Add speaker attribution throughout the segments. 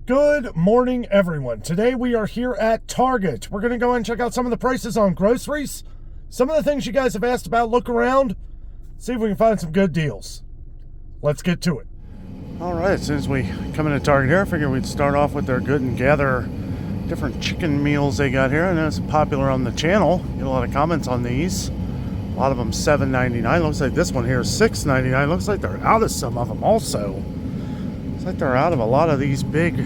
Speaker 1: Good morning, everyone. Today we are here at Target. We're going to go and check out some of the prices on groceries. Some of the things you guys have asked about, look around, see if we can find some good deals. Let's get to it. All right, as soon as we come into Target here, I figured we'd start off with their Good and Gather different chicken meals they got here. I know it's popular on the channel. Get a lot of comments on these. A lot of them $7.99. Looks like this one here is $6.99. Looks like they're out of some of them also. Looks like they're out of a lot of these big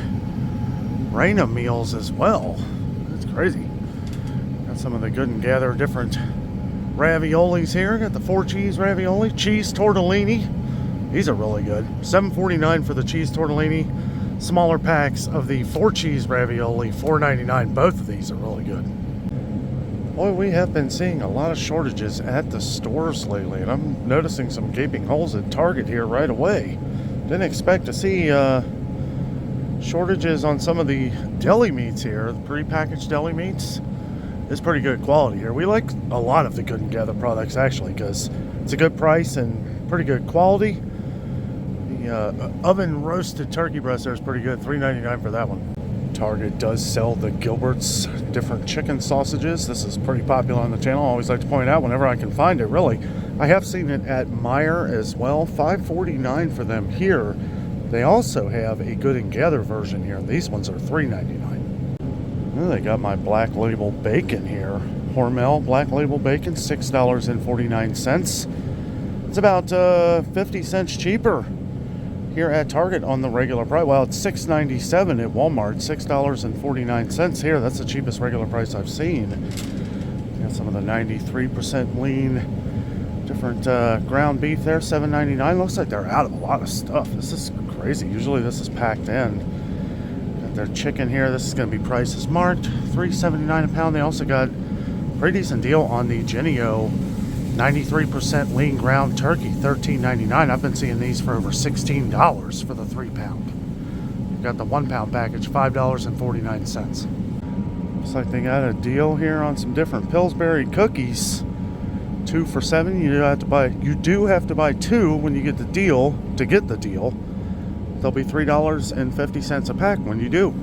Speaker 1: Reina meals as well. That's crazy. Got some of the Good and Gather different raviolis here. Got the 4 cheese ravioli, cheese tortellini. These are really good. $7.49 for the cheese tortellini. Smaller packs of the 4 cheese ravioli, $4.99. Both of these are really good. Boy, we have been seeing a lot of shortages at the stores lately, and I'm noticing some gaping holes at Target here right away. Didn't expect to see shortages on some of the deli meats here. The prepackaged deli meats is pretty good quality here. We like a lot of the Good and Gather products actually because it's a good price and pretty good quality. The oven roasted turkey breast there is pretty good, $3.99 for that one. Target does sell the Gilbert's different chicken sausages. This is pretty popular on the channel. I always like to point out whenever I can find it, really. I have seen it at Meijer as well. $5.49 for them here. They also have a Good and Gather version here. These ones are $3.99. Well, they got my Black Label bacon here. Hormel Black Label bacon, $6.49. It's about 50 cents cheaper here at Target on the regular price. Well, it's $6.97 at Walmart, $6.49 here. That's the cheapest regular price I've seen. Got some of the 93% lean, different ground beef there, $7.99. Looks like they're out of a lot of stuff. This is crazy. Usually this is packed in. Got their chicken here. This is going to be prices marked, $3.79 a pound. They also got a pretty decent deal on the Genio 93% lean ground turkey, $13.99. I've been seeing these for over $16 for the 3-pound. You've got the 1-pound package, $5.49. Looks like they got a deal here on some different Pillsbury cookies. 2 for $7. You do have to buy 2 when you get the deal. To get the deal, they'll be $3.50 a pack when you do.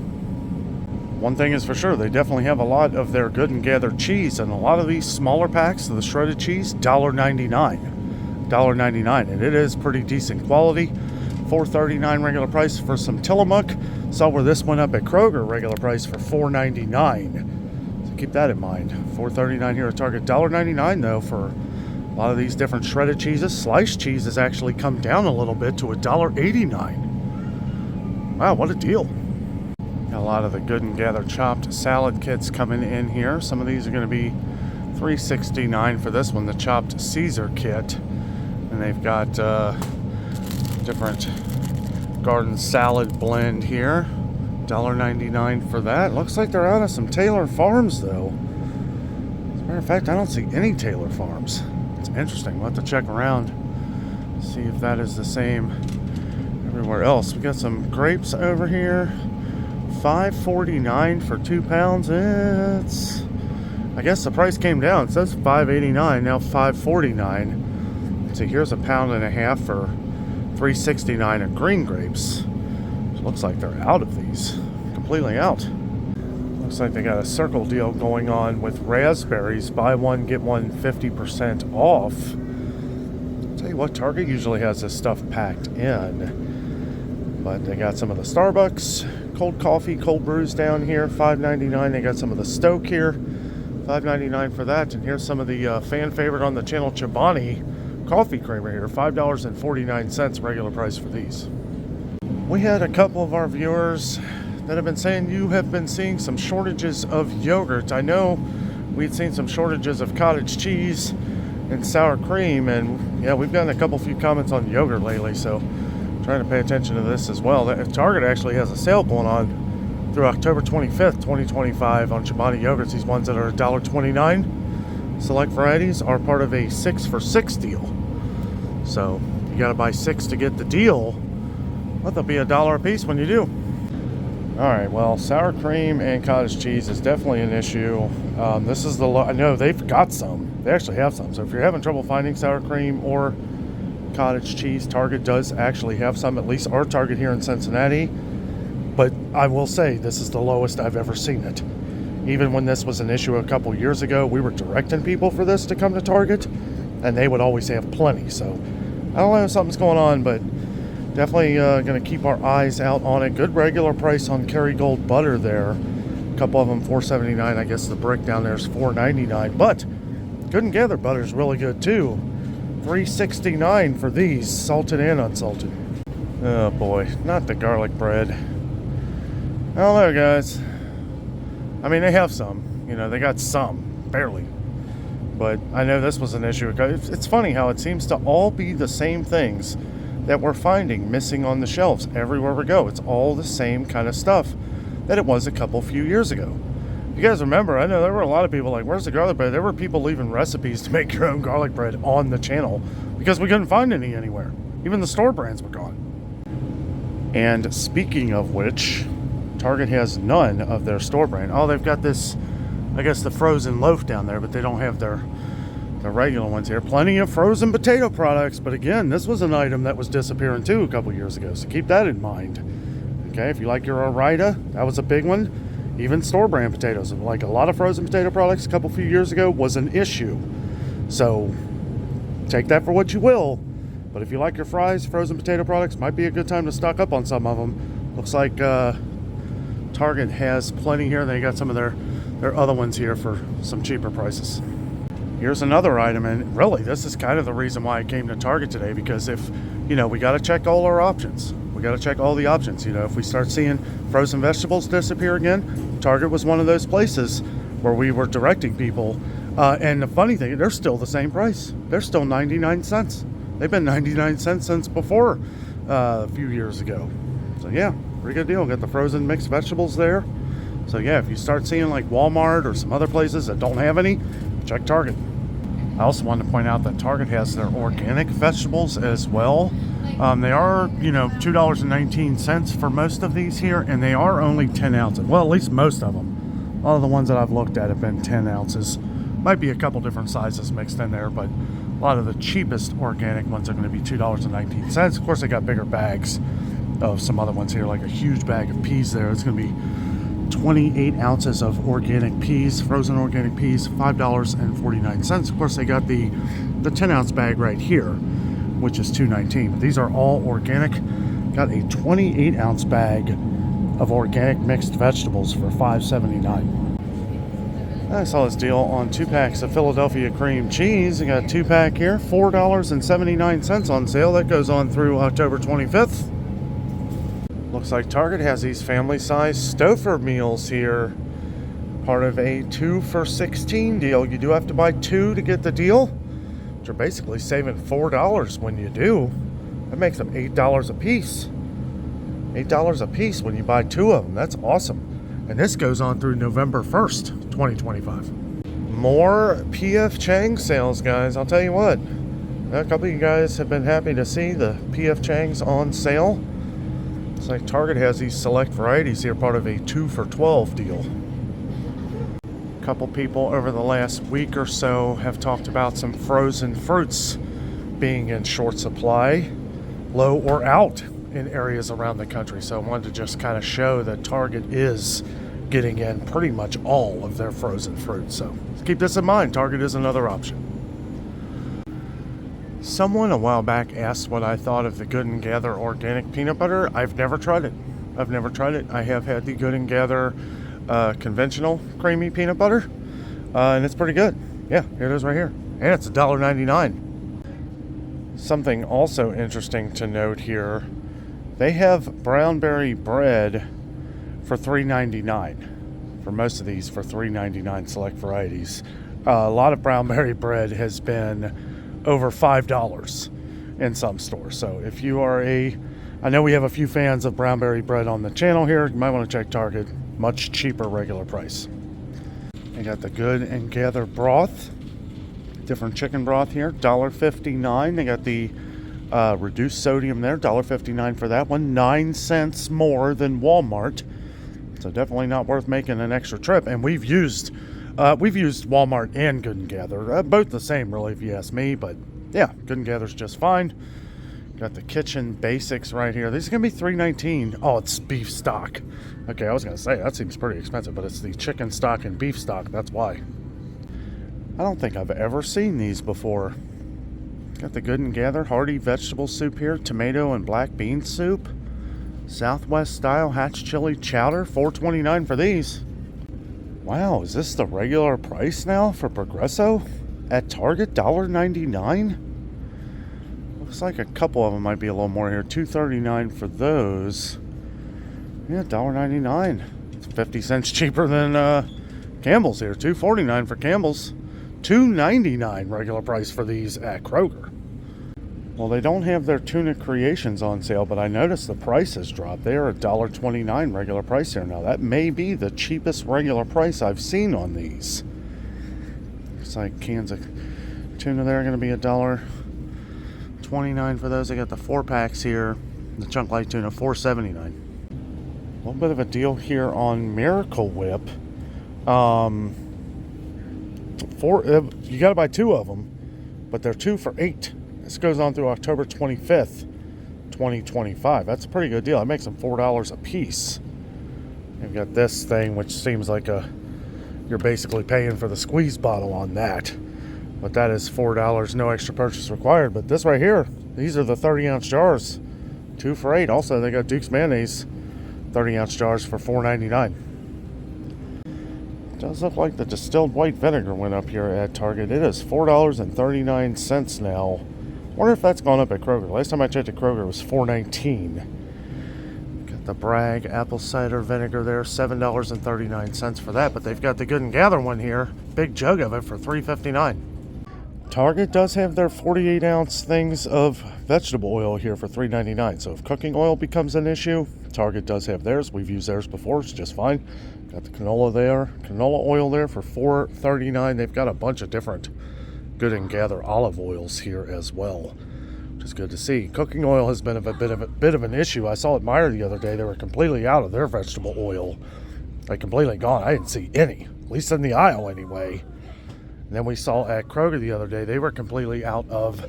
Speaker 1: One thing is for sure, they definitely have a lot of their Good and Gather cheese, and a lot of these smaller packs of the shredded cheese, $1.99. $1.99, and it is pretty decent quality. $4.39 regular price for some Tillamook. Saw where this went up at Kroger, regular price for $4.99. So keep that in mind. $4.39 here at Target. $1.99 though for a lot of these different shredded cheeses. Sliced cheese has actually come down a little bit to $1.89. Wow, what a deal. Got a lot of the Good and Gather chopped salad kits coming in here. Some of these are going to be $3.69 for this one, the chopped Caesar kit. And they've got different garden salad blend here. $1.99 for that. Looks like they're out of some Taylor Farms though. As a matter of fact, I don't see any Taylor Farms. It's interesting. We'll have to check around, see if that is the same everywhere else. We got some grapes over here. $5.49 for 2 pounds. It's, I guess the price came down. It says $5.89, now $5.49. So here's a pound and a half for $3.69 of green grapes. It looks like they're out of these, completely out. Looks like they got a circle deal going on with raspberries. Buy one, get one 50% off. I'll tell you what, Target usually has this stuff packed in. But they got some of the Starbucks cold coffee, cold brews down here, $5.99. They got some of the Stoke here, $5.99 for that. And here's some of the fan favorite on the channel, Chobani coffee creamer here, $5.49 regular price for these. We had a couple of our viewers that have been saying you have been seeing some shortages of yogurt. I know we'd seen some shortages of cottage cheese and sour cream, and yeah, we've gotten a few comments on yogurt lately, so trying to pay attention to this as well. Target actually has a sale going on through October 25th, 2025 on Chobani yogurts. These ones that are $1.29. Select varieties are part of a 6 for $6 deal. So you got to buy 6 to get the deal, but they'll be $1 a piece when you do. All right, well, sour cream and cottage cheese is definitely an issue. This is I know they've got some. They actually have some. So if you're having trouble finding sour cream or cottage cheese, Target does actually have some, at least our Target here in Cincinnati. But I will say, this is the lowest I've ever seen it. Even when this was an issue a couple years ago, we were directing people for this to come to Target, and they would always have plenty. So I don't know if something's going on, but definitely going to keep our eyes out on it. Good regular price on Kerrygold butter there. A couple of them $4.79. I guess the brick down there is $4.99. But Good and Gather butter is really good too. $3.69 for these, salted and unsalted. Oh boy, not the garlic bread. I don't know, guys. I mean, they have some. You know, they got some, barely. But I know this was an issue. It's funny how it seems to all be the same things that we're finding missing on the shelves everywhere we go. It's all the same kind of stuff that it was a few years ago. If you guys remember, I know there were a lot of people like, where's the garlic bread? There were people leaving recipes to make your own garlic bread on the channel because we couldn't find any anywhere. Even the store brands were gone. And speaking of which, Target has none of their store brand. Oh, they've got this, I guess, the frozen loaf down there, but they don't have their regular ones here. Plenty of frozen potato products, but again, this was an item that was disappearing too a couple years ago, so keep that in mind. Okay, if you like your Orida, that was a big one. Even store brand potatoes, like a lot of frozen potato products a few years ago, was an issue. So take that for what you will. But if you like your fries, frozen potato products, might be a good time to stock up on some of them. Looks like Target has plenty here. They got some of their other ones here for some cheaper prices. Here's another item, and really this is kind of the reason why I came to Target today, because if, you know, we got to check all our options. We got to check all the options. You know, if we start seeing frozen vegetables disappear again, Target was one of those places where we were directing people. And the funny thing, they're still the same price. They're still 99 cents. They've been 99 cents since before a few years ago. So yeah, pretty good deal. Got the frozen mixed vegetables there. So yeah, if you start seeing like Walmart or some other places that don't have any, check Target. I also wanted to point out that Target has their organic vegetables as well. They are, you know, $2.19 for most of these here, and they are only 10 ounces. Well, at least most of them. All of the ones that I've looked at have been 10 ounces. Might be a couple different sizes mixed in there, but a lot of the cheapest organic ones are going to be $2.19. Of course, they got bigger bags of some other ones here, like a huge bag of peas there. It's going to be 28 ounces of organic peas, frozen organic peas, $5.49. Of course, they got the 10-ounce bag right here, which is $2.19. But these are all organic. Got a 28-ounce bag of organic mixed vegetables for $5.79. I saw this deal on 2 packs of Philadelphia cream cheese. I got a 2-pack here, $4.79 on sale. That goes on through October 25th. Looks like Target has these family-size Stouffer meals here. Part of a 2 for $16 deal. You do have to buy 2 to get the deal. But you're basically saving $4 when you do. That makes them $8 a piece. $8 a piece when you buy 2 of them. That's awesome. And this goes on through November 1st, 2025. More P.F. Chang sales, guys. I'll tell you what. A couple of you guys have been happy to see the P.F. Changs on sale. It's like Target has these select varieties here, part of a 2 for $12 deal. A couple people over the last week or so have talked about some frozen fruits being in short supply, low or out in areas around the country. So I wanted to just kind of show that Target is getting in pretty much all of their frozen fruit. So keep this in mind. Target is another option. Someone a while back asked what I thought of the Good and Gather organic peanut butter. I've never tried it. I have had the Good and Gather conventional creamy peanut butter, and it's pretty good. Yeah, here it is right here. And it's $1.99. Something also interesting to note here, they have brownberry bread for $3.99. For most of these, for $3.99 select varieties. A lot of brownberry bread has been over $5 in some stores. So if you are I know we have a few fans of brownberry bread on the channel here. You might want to check Target. Much cheaper regular price. They got the Good and Gather broth. Different chicken broth here. $1.59. They got the reduced sodium there. $1.59 for that one. 9 cents more than Walmart. So definitely not worth making an extra trip. And we've used Walmart and Good and Gather. Both the same, really, if you ask me. But yeah, Good and Gather's just fine. Got the kitchen basics right here. These are going to be $3.19. Oh, it's beef stock. Okay, I was going to say, that seems pretty expensive, but it's the chicken stock and beef stock. That's why. I don't think I've ever seen these before. Got the Good and Gather hearty vegetable soup here. Tomato and black bean soup. Southwest style hatch chili chowder. $4.29 for these. Wow, is this the regular price now for Progresso? At Target, $1.99? Looks like a couple of them might be a little more here. $2.39 for those. Yeah, $1.99. It's 50 cents cheaper than Campbell's here. $2.49 for Campbell's. $2.99 regular price for these at Kroger. Well, they don't have their tuna creations on sale, but I noticed the price has dropped. They are $1.29 regular price here now. That may be the cheapest regular price I've seen on these. Looks like cans of tuna there are going to be $1.29 for those. They got the 4-packs here. The chunk light tuna, $4.79. A little bit of a deal here on Miracle Whip. You got to buy 2 of them, but they're 2 for $8. This goes on through October 25th, 2025. That's a pretty good deal. That makes them $4 a piece. You've got this thing, which seems like you're basically paying for the squeeze bottle on that. But that is $4, no extra purchase required. But this right here, these are the 30-ounce jars. 2 for $8. Also, they got Duke's mayonnaise, 30-ounce jars for $4.99. Does look like the distilled white vinegar went up here at Target. It is $4.39 now. Wonder if that's gone up at Kroger. Last time I checked at Kroger, it was $4.19. Got the Bragg apple cider vinegar there, $7.39 for that. But they've got the Good and Gather one here, big jug of it for $3.59. Target does have their 48-ounce things of vegetable oil here for $3.99. So if cooking oil becomes an issue, Target does have theirs. We've used theirs before. It's just fine. Got the canola oil there for $4.39. They've got a bunch of different Good and Gather olive oils here as well, which is good to see. Cooking oil has been a bit of an issue. I saw at Meijer the other day. They were completely out of their vegetable oil. Like completely gone. I didn't see any, at least in the aisle anyway. And then we saw at Kroger the other day, they were completely out of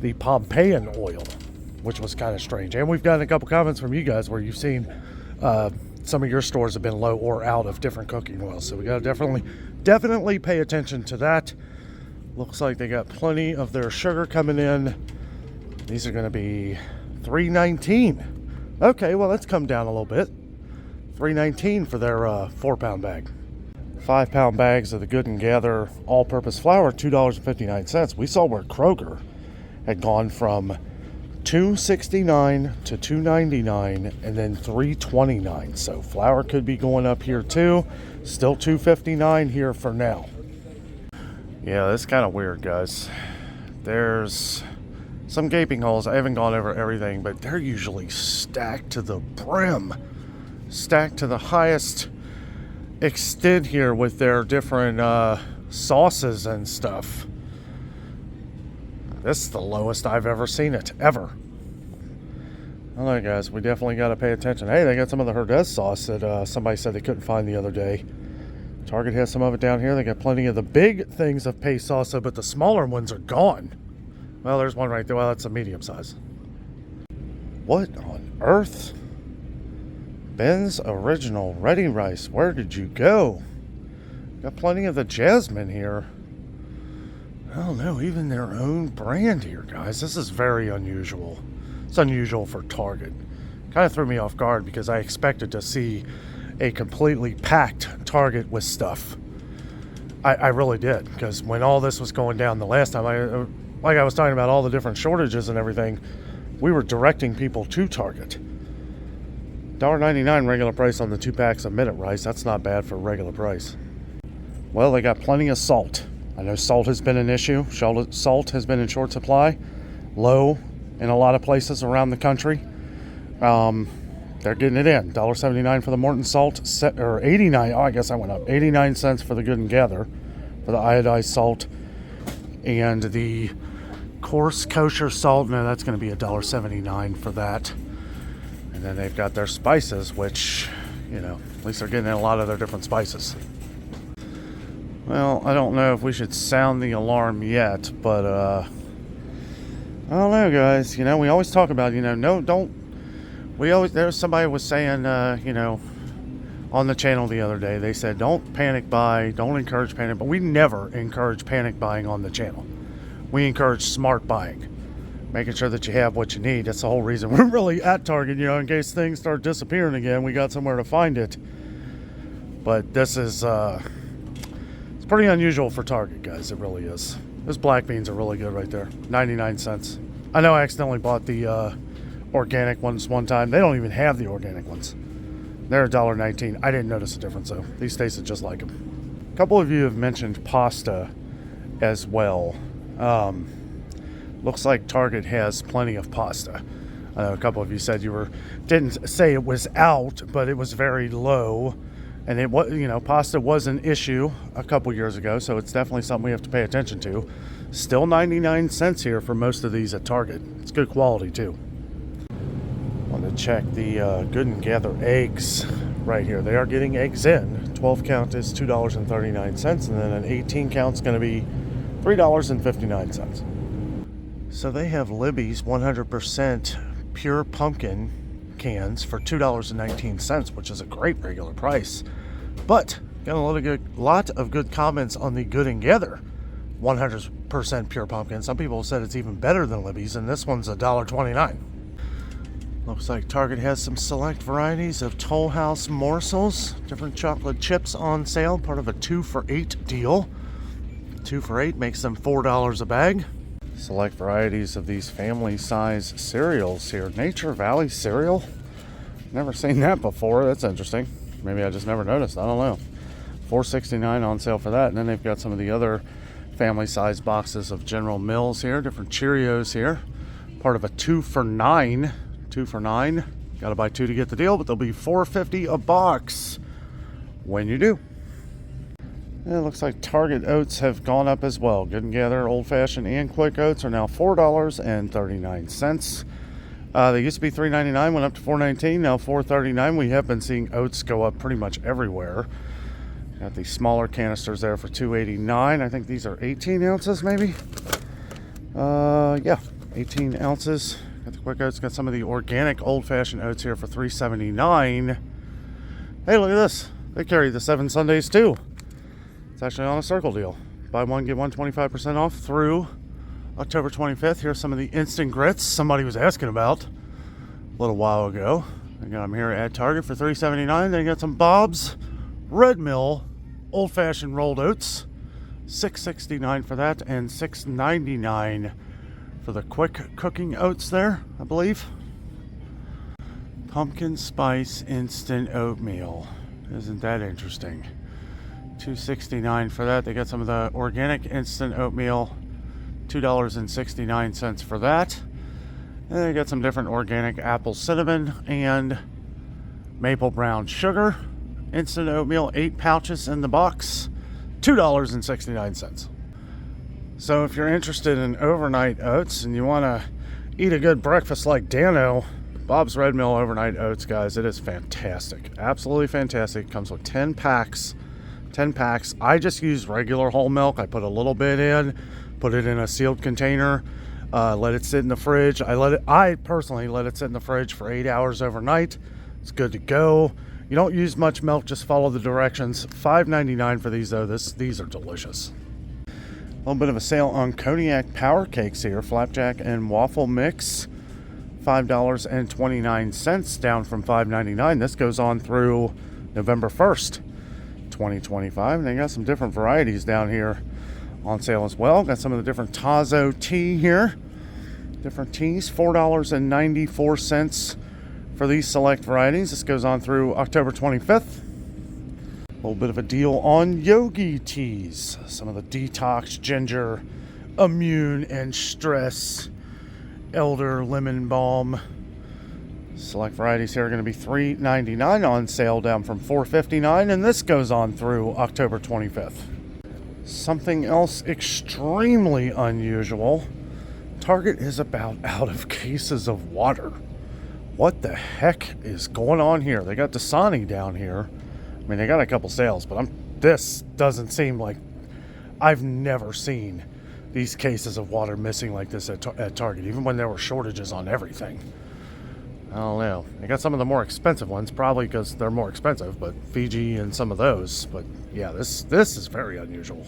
Speaker 1: the Pompeian oil, which was kind of strange. And we've gotten a couple comments from you guys where you've seen some of your stores have been low or out of different cooking oils. So we got to definitely pay attention to that. Looks like they got plenty of their sugar coming in. These are going to be $3.19. Okay, well, that's come down a little bit. $3.19 for their 4-pound bag. 5-pound bags of the Good and Gather all-purpose flour, $2.59. We saw where Kroger had gone from $2.69 to $2.99 and then $3.29. So flour could be going up here too. Still $2.59 here for now. Yeah, that's kind of weird, guys. There's some gaping holes. I haven't gone over everything, but they're usually stacked to the brim. Stacked to the highest extent here with their different sauces and stuff. This is the lowest I've ever seen it, ever. Alright guys, we definitely got to pay attention. Hey, they got some of the Herdez sauce that somebody said they couldn't find the other day. Target has some of it down here. They got plenty of the big things of paste salsa, but the smaller ones are gone. Well, there's one right there. Well, that's a medium size. What on earth? Ben's Original Ready Rice. Where did you go? Got plenty of the jasmine here. Oh no, even their own brand here, guys. This is very unusual. It's unusual for Target. Kind of threw me off guard because I expected to see a completely packed Target with stuff. I really did, because when all this was going down the last time, like I was talking about all the different shortages and everything, we were directing people to Target. $1.99 regular price on the 2 packs of Minute Rice. That's not bad for regular price. Well, they got plenty of salt. I know salt has been an issue. Salt has been in short supply, low in a lot of places around the country. They're getting it in. $1.79 for the Morton salt, or 89. Oh, I guess I went up. 89 cents for the Good and Gather for the iodized salt, and the coarse kosher salt. No, that's going to be $1.79 for that. And then they've got their spices, which, you know, at least they're getting in a lot of their different spices. Well, I don't know if we should sound the alarm yet, but I don't know, guys. You know, we always talk about, you know, no, don't. There's somebody was saying, you know, on the channel the other day, they said, don't panic buy, don't encourage panic, but we never encourage panic buying on the channel. We encourage smart buying, making sure that you have what you need. That's the whole reason we're really at Target, you know, in case things start disappearing again, we got somewhere to find it. But this is, it's pretty unusual for Target, guys. It really is. Those black beans are really good right there. 99 cents. I know I accidentally bought the organic ones one time. They don't even have the organic ones. They're $1.19. I didn't notice a difference, though. These tasted just like them. A couple of you have mentioned pasta as well. Looks like Target has plenty of pasta. I know a couple of you said didn't say it was out, but it was very low. And it was, you know, pasta was an issue a couple years ago, so it's definitely something we have to pay attention to. Still 99 cents here for most of these at Target. It's good quality too. Want to check the Good and Gather eggs right here. They are getting eggs in. 12 count is $2.39, and then an 18 count is going to be $3.59. So they have Libby's 100% pure pumpkin cans for $2.19, which is a great regular price. But got a lot of good comments on the Good and Gather 100% pure pumpkin. Some people said it's even better than Libby's, and this one's $1.29. Looks like Target has some select varieties of Toll House morsels, different chocolate chips on sale, part of a 2 for $8 deal. 2 for $8 makes them $4 a bag. Select varieties of these family size cereals here. Nature Valley cereal. Never seen that before. That's interesting. Maybe I just never noticed. I don't know. $4.69 on sale for that. And then they've got some of the other family size boxes of General Mills here. Different Cheerios here. Part of a 2 for $9. 2 for $9. Got to buy 2 to get the deal, but they'll be $4.50 a box when you do. And it looks like Target oats have gone up as well. Good and Gather Old Fashioned and Quick Oats are now $4.39. They used to be $3.99, went up to $4.19, now $4.39. We have been seeing oats go up pretty much everywhere. Got the smaller canisters there for $2.89. I think these are 18 ounces, maybe. Yeah, 18 ounces. Got the Quick Oats. Got some of the organic Old Fashioned oats here for $3.79. Hey, look at this. They carry the 7 Sundays too. It's actually on a circle deal. Buy one, get one 25% off through October 25th. Here's some of the instant grits somebody was asking about a little while ago. I got them here at Target for $3.79. Then you got some Bob's Red Mill Old Fashioned Rolled Oats. $6.69 for that, and $6.99 for the quick cooking oats there, I believe. Pumpkin Spice Instant Oatmeal. Isn't that interesting? $2.69 for that. They got some of the organic instant oatmeal, $2.69 for that. And they got some different organic apple cinnamon and maple brown sugar. Instant oatmeal, 8 pouches in the box, $2.69. So if you're interested in overnight oats and you want to eat a good breakfast like Danno, Bob's Red Mill Overnight Oats, guys, it is fantastic. Absolutely fantastic. Comes with 10 packs. 10 packs. I just use regular whole milk. I put a little bit in, put it in a sealed container, let it sit in the fridge. I personally let it sit in the fridge for 8 hours overnight. It's good to go. You don't use much milk, just follow the directions. $5.99 for these though. These are delicious. A little bit of a sale on Cognac Power Cakes here. Flapjack and waffle mix. $5.29, down from $5.99. This goes on through November 1st. 2025, and they got some different varieties down here on sale as well. Got some of the different Tazo tea here. Different teas, $4.94 for these select varieties. This goes on through October 25th. A little bit of a deal on Yogi teas. Some of the detox, ginger, immune, and stress, elder, lemon balm. Select varieties here are going to be $3.99 on sale, down from $4.59, and this goes on through October 25th. Something else extremely unusual. Target is about out of cases of water. What the heck is going on here? They got Dasani down here. I mean, they got a couple sales, but this doesn't seem like... I've never seen these cases of water missing like this at Target, even when there were shortages on everything. I don't know. They got some of the more expensive ones, probably because they're more expensive, but Fiji and some of those. But yeah, this is very unusual.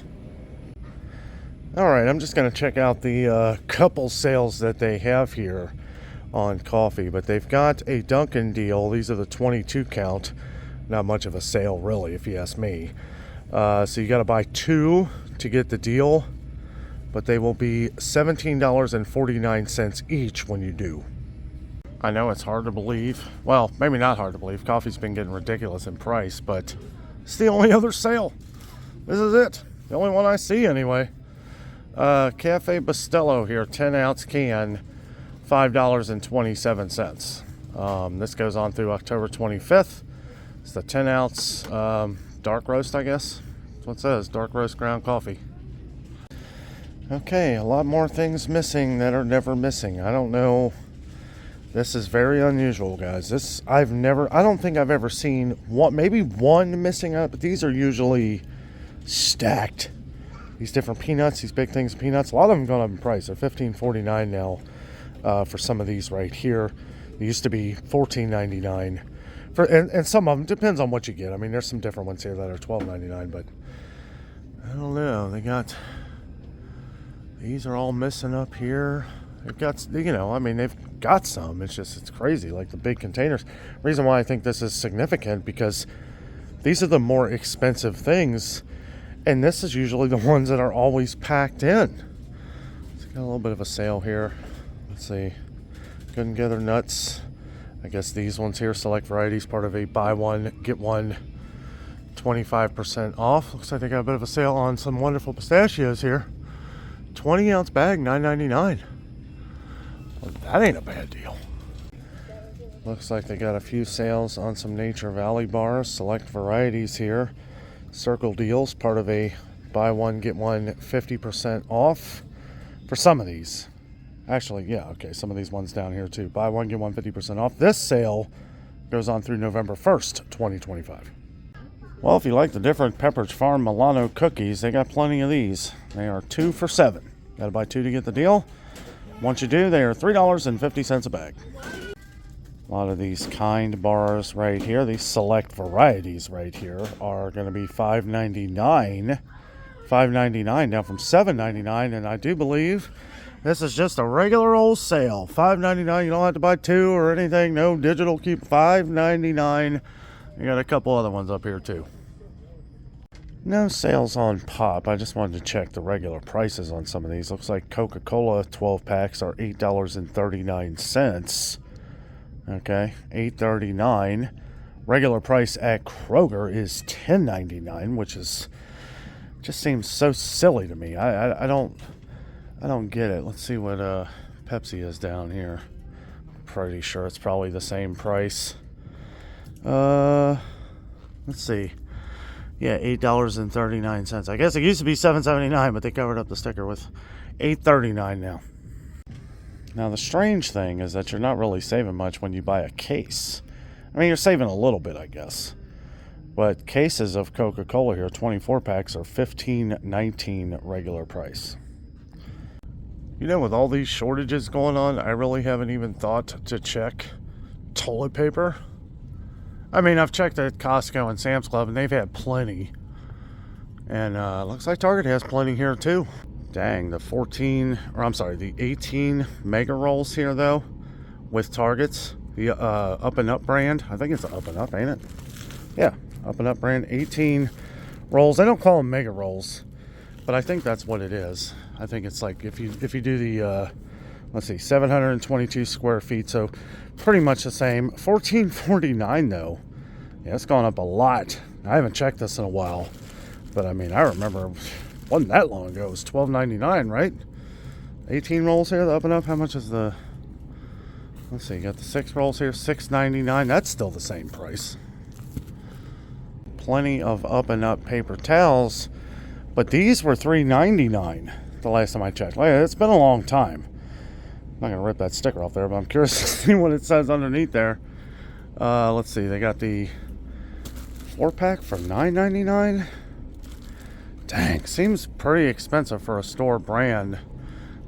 Speaker 1: All right, I'm just going to check out the couple sales that they have here on coffee. But they've got a Dunkin' deal. These are the 22 count. Not much of a sale, really, if you ask me. So you got to buy 2 to get the deal, but they will be $17.49 each when you do. I know it's hard to believe. Well, maybe not hard to believe. Coffee's been getting ridiculous in price, but it's the only other sale. This is it. The only one I see, anyway. Cafe Bustelo here, 10-ounce can, $5.27. This goes on through October 25th. It's the 10-ounce dark roast, I guess. That's what it says, dark roast ground coffee. Okay, a lot more things missing that are never missing. I don't know. This is very unusual, guys. I don't think I've ever seen one, maybe one missing out, but these are usually stacked. These different peanuts, these big things of peanuts, a lot of them gone up in price. They're $15.49 now for some of these right here. They used to be $14.99. And some of them, depends on what you get. I mean, there's some different ones here that are $12.99, but I don't know. These are all missing up here. They've got, I mean, they've got some. It's crazy, like the big containers. Reason why I think this is significant, because these are the more expensive things, and this is usually the ones that are always packed in. It's got a little bit of a sale here. Let's see. Good and Gather nuts. I guess these ones here, select varieties, part of a buy one, get one 25% off. Looks like they got a bit of a sale on some wonderful pistachios here. 20-ounce bag, $9.99. Well, that ain't a bad deal. Looks like they got a few sales on some Nature Valley bars, select varieties here. Circle deals, part of a buy one, get one 50% off for some of these. Actually, yeah, okay, some of these ones down here too. Buy one, get one 50% off. This sale goes on through November 1st, 2025. Well, if you like the different Pepperidge Farm Milano cookies, they got plenty of these. They are 2 for $7. Got to buy 2 to get the deal. Once you do, they are $3.50 a bag. A lot of these Kind bars right here, these select varieties right here, are going to be $5.99. $5.99 now from $7.99, and I do believe this is just a regular old sale. $5.99. You don't have to buy 2 or anything. No digital. Keep $5.99. You got a couple other ones up here too. No sales on pop. I just wanted to check the regular prices on some of these. Looks like Coca-Cola 12 packs are $8.39. Okay, $8.39. Regular price at Kroger is $10.99, which is just seems so silly to me. I don't get it. Let's see what Pepsi is down here. Pretty sure it's probably the same price. Let's see. Yeah, $8.39. I guess it used to be $7.79, but they covered up the sticker with $8.39 now. Now, the strange thing is that you're not really saving much when you buy a case. I mean, you're saving a little bit, I guess. But cases of Coca-Cola here, 24 packs, are $15.19 regular price. You know, with all these shortages going on, I really haven't even thought to check toilet paper. I mean, I've checked at Costco and Sam's Club, and they've had plenty. And looks like Target has plenty here, too. Dang, the 18 mega rolls here, though, with Targets. The Up and Up brand. I think it's the Up and Up, ain't it? Yeah, Up and Up brand. 18 rolls. They don't call them mega rolls, but I think that's what it is. I think it's like if you do the, let's see, 722 square feet, so pretty much the same. $14.49 though. Yeah, it's gone up a lot. I haven't checked this in a while, but I mean, I remember wasn't that long ago. It was $12.99, right? 18 rolls here, the Up and Up. How much is the? Let's see, you got the 6 rolls here, $6.99. That's still the same price. Plenty of Up and Up paper towels, but these were $3.99 the last time I checked. Well, it's been a long time. I'm not gonna rip that sticker off there, but I'm curious to see what it says underneath there. Let's see, they got the 4-pack for $9.99. Dang, seems pretty expensive for a store brand.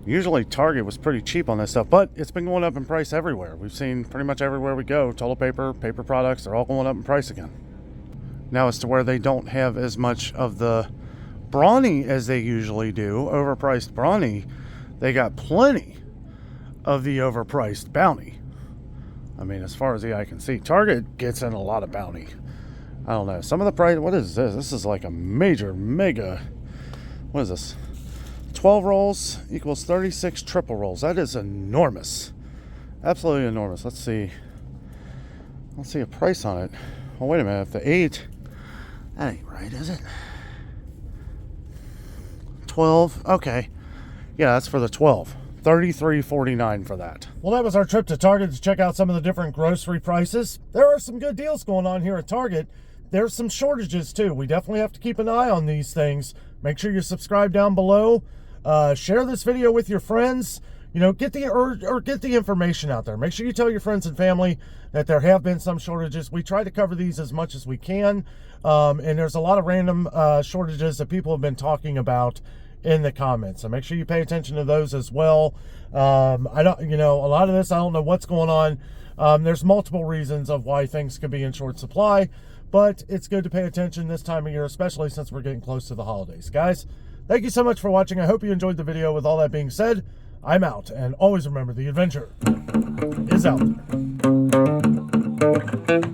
Speaker 1: Usually Target was pretty cheap on this stuff, but it's been going up in price everywhere. We've seen pretty much everywhere we go, toilet paper, paper products, they're all going up in price again. Now as to where they don't have as much of the brawny as they usually do, overpriced brawny, they got plenty of the overpriced bounty. I mean, as far as the eye can see, Target gets in a lot of bounty. I don't know. Some of the price, what is this? This is like a mega, what is this? 12 rolls equals 36 triple rolls. That is enormous. Absolutely enormous. Let's see a price on it. Well, wait a minute. If the 8, that ain't right, is it? 12. Okay. Yeah, that's for the 12. $33.49 for that. Well, that was our trip to Target to check out some of the different grocery prices. There are some good deals going on here at Target. There's some shortages too. We definitely have to keep an eye on these things. Make sure you subscribe down below. Share this video with your friends. You know, get the information out there. Make sure you tell your friends and family that there have been some shortages. We try to cover these as much as we can. And there's a lot of random shortages that people have been talking about in the comments, so make sure you pay attention to those as well. I don't, you know, a lot of this, I don't know what's going on. There's multiple reasons of why things could be in short supply, but it's good to pay attention this time of year, especially since we're getting close to the holidays. Guys, thank you so much for watching. I hope you enjoyed the video. With all that being said, I'm out, and always remember, the adventure is out there.